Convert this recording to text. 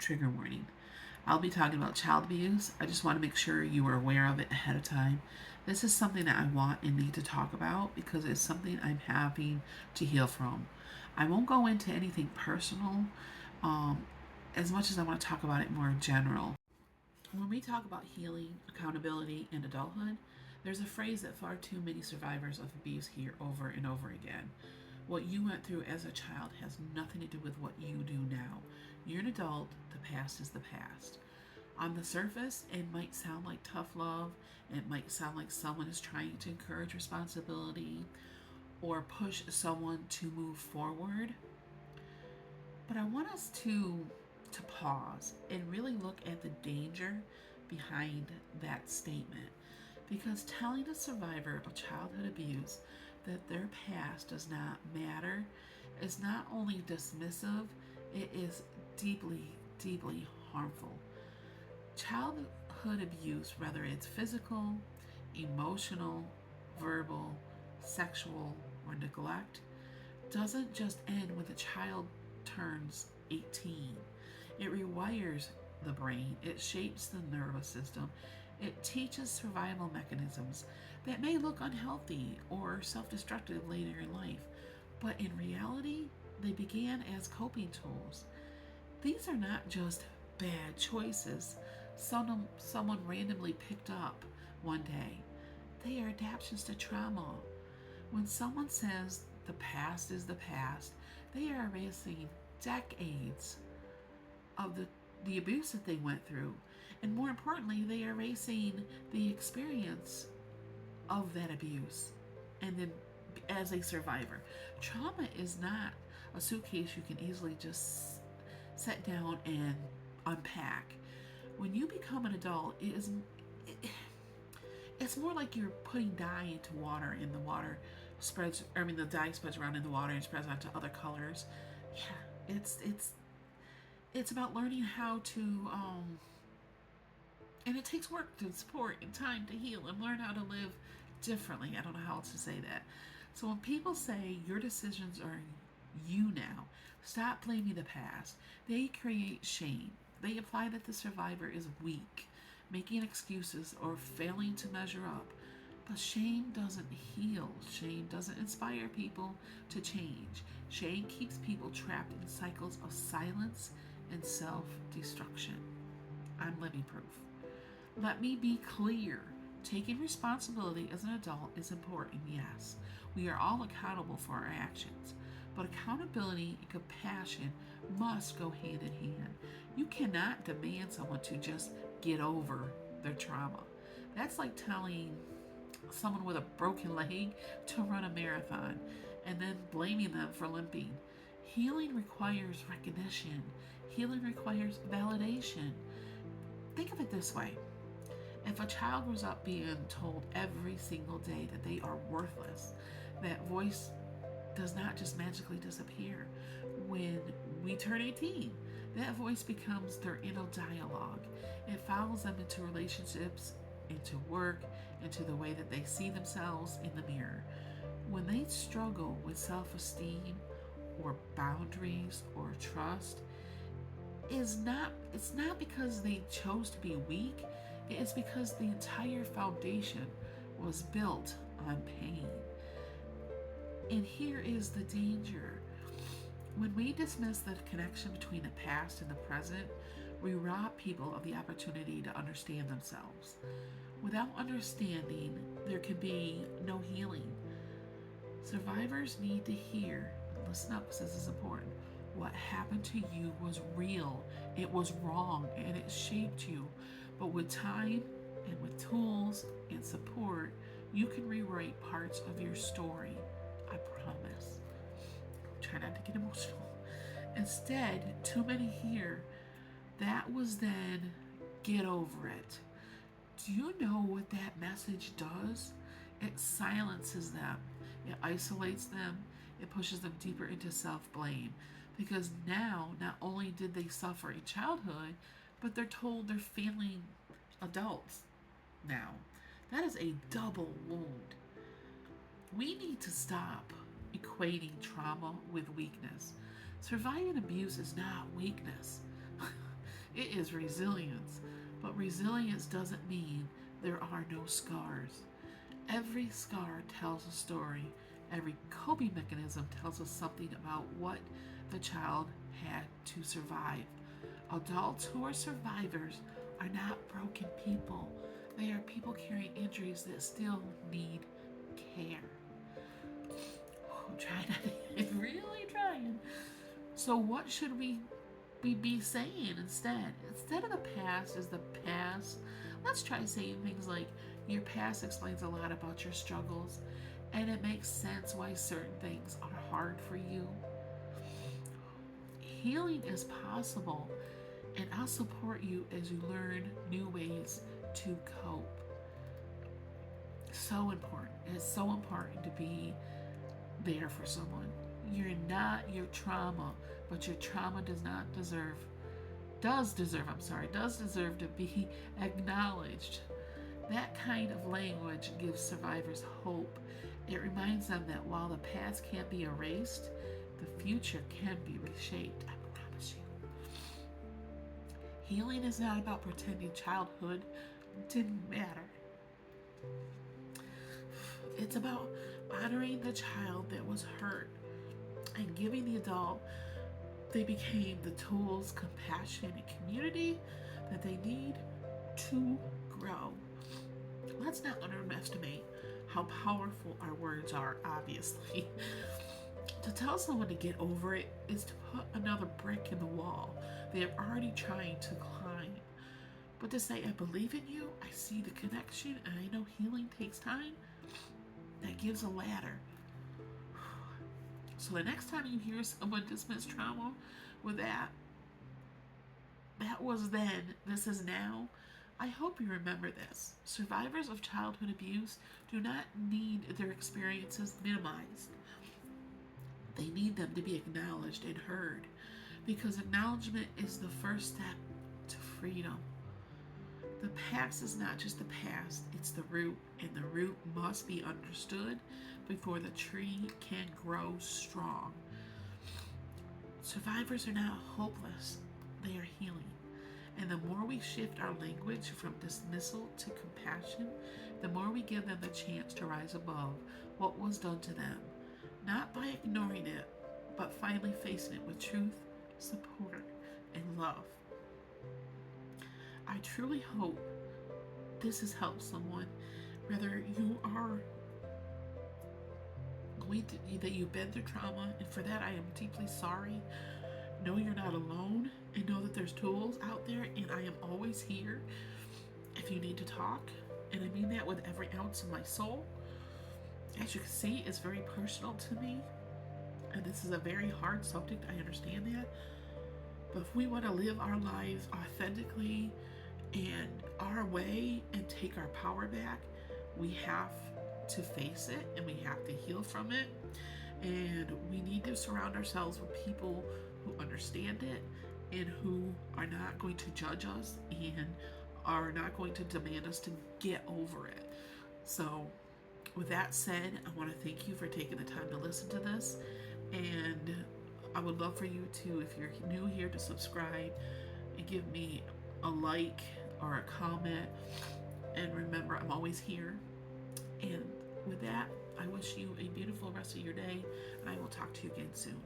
trigger warning. I'll be talking about child abuse. I just want to make sure you are aware of it ahead of time. This is something that I want and need to talk about because it's something I'm having to heal from. I won't go into anything personal um, as much as I want to talk about it more general. When we talk about healing, accountability, and adulthood, there's a phrase that far too many survivors of abuse hear over and over again. What you went through as a child has nothing to do with what you do now. You're an adult, the past is the past. On the surface, it might sound like tough love, it might sound like someone is trying to encourage responsibility or push someone to move forward. But I want us to pause and really look at the danger behind that statement. Because telling a survivor of childhood abuse that their past does not matter is not only dismissive, it is deeply, deeply harmful. Childhood abuse, whether it's physical, emotional, verbal, sexual, or neglect, doesn't just end when the child turns 18. It rewires the brain, it shapes the nervous system, it teaches survival mechanisms that may look unhealthy or self destructive later in life, but in reality, they began as coping tools. These are not just bad choices someone randomly picked up one day, they are adaptations to trauma. When someone says the past is the past, they are erasing decades of the abuse that they went through. And more importantly, they are erasing the experience of that abuse. And then, as a survivor, trauma is not a suitcase you can easily just set down and unpack. When you become an adult, it's more like you're putting dye into water, and the water spreads. I mean, the dye spreads around in the water and spreads onto other colors. Yeah, it's about learning how to and it takes work to support and time to heal and learn how to live differently. I don't know how else to say that. So when people say your decisions are you now, stop blaming the past. They create shame. They imply that the survivor is weak, making excuses, or failing to measure up. But shame doesn't heal. Shame doesn't inspire people to change. Shame keeps people trapped in cycles of silence and self destruction. I'm living proof. Let me be clear. Taking responsibility as an adult is important, yes. We are all accountable for our actions. But accountability and compassion must go hand in hand. You cannot demand someone to just get over their trauma. That's like telling someone with a broken leg to run a marathon and then blaming them for limping. Healing requires recognition, healing requires validation. Think of it this way: if a child grows up being told every single day that they are worthless, that voice does not just magically disappear. When we turn 18, that voice becomes their inner dialogue. It follows them into relationships, into work, into the way that they see themselves in the mirror. When they struggle with self esteem or boundaries or trust, it's not because they chose to be weak, it is because the entire foundation was built on pain. And here is the danger. When we dismiss the connection between the past and the present, we rob people of the opportunity to understand themselves. Without understanding, there can be no healing. Survivors need to hear, listen up because this is important. What happened to you was real, it was wrong, and it shaped you. But with time and with tools and support, you can rewrite parts of your story. I promise. Try not to get emotional. Instead, too many hear, that was then, get over it. Do you know what that message does? It silences them, it isolates them, it pushes them deeper into self blame. Because now, not only did they suffer in childhood, but they're told they're failing adults now. That is a double wound. We need to stop equating trauma with weakness. Surviving abuse is not weakness. It is resilience. But resilience doesn't mean there are no scars. Every scar tells a story. Every coping mechanism tells us something about what the child had to survive. Adults who are survivors are not broken people. They are people carrying injuries that still need care. I'm trying, really trying. So, what should we be saying instead? Instead of the past is the past, let's try saying things like, your past explains a lot about your struggles, and it makes sense why certain things are hard for you. Healing is possible, and I'll support you as you learn new ways to cope. So important. It's so important to be there for someone. You're not your trauma, but your trauma does deserve to be acknowledged. That kind of language gives survivors hope. It reminds them that while the past can't be erased, the future can be reshaped. I promise you. Healing is not about pretending childhood didn't matter. It's about honoring the child that was hurt and giving the adult they became the tools, compassion, and community that they need to grow. Let's not underestimate how powerful our words are, obviously. To tell someone to get over it is to put another brick in the wall they are already trying to climb. But to say, I believe in you, I see the connection, and I know healing takes time, that gives a ladder. So the next time you hear someone dismiss trauma with that was then, this is now, I hope you remember this. Survivors of childhood abuse do not need their experiences minimized. They need them to be acknowledged and heard, because acknowledgement is the first step to freedom. The past is not just the past, it's the root, and the root must be understood before the tree can grow strong. Survivors are not hopeless, they are healing. And the more we shift our language from dismissal to compassion, the more we give them the chance to rise above what was done to them, not by ignoring it, but finally facing it with truth, support, and love. I truly hope this has helped someone, whether you are that you've been through trauma, and for that I am deeply sorry. Know you're not alone, and know that there's tools out there, and I am always here if you need to talk, and I mean that with every ounce of my soul. As you can see, it's very personal to me, and this is a very hard subject, I understand that, but if we want to live our lives authentically and our way and take our power back, we have to face it and we have to heal from it, and we need to surround ourselves with people who understand it and who are not going to judge us and are not going to demand us to get over it. So with that said, I want to thank you for taking the time to listen to this, and I would love for you to, if you're new here, to subscribe and give me a like or a comment, and remember, I'm always here. And with that, I wish you a beautiful rest of your day, and I will talk to you again soon.